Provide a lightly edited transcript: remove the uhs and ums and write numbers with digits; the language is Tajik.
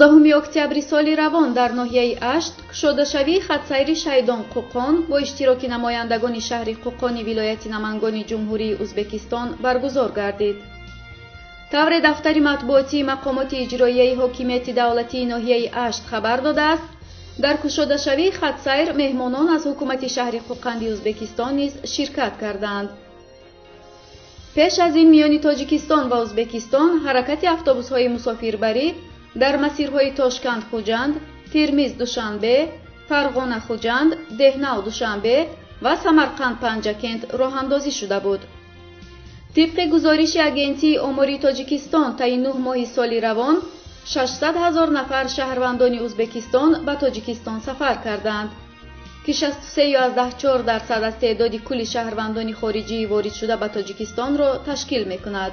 октябри соли равон дар ноҳияи Ашт кушодашавии хатсайри Шайдон Қӯқон бо иштироки намояндагони шаҳри Қӯқони вилояти Намангони Ҷумҳурии Узбекистон баргузор гардид. тавре дафтари матбуотии мақомоти иҷроияи ҳокимияти давлатии ноҳияи Ашт хабар додааст, дар кушодашавии хатсайр меҳмонон аз ҳукумати шаҳри Қӯқанди Узбекистон низ ширкат карданд. пеш аз ин миёни Тоҷикистон ва Узбекистон ҳаракати автобусҳои мусофирбарӣ дар масирҳои Тошканд-Хуҷанд, Термиз-Душанбе, Фарғона-Хуҷанд, Деҳнав-Душанбе ва Самарқанд-Панҷакент роҳандозӣ шуда буд. тибқи гузориши Агентии омори Тоҷикистон таи 9 моҳи соли равон 600 000 нафар шаҳрвандони Узбекистон ба Тоҷикистон сафар карданд, ки 63.4% аз теъдоди кулли шаҳрвандони хориҷии воридшуда ба Тоҷикистонро ташкил мекунад.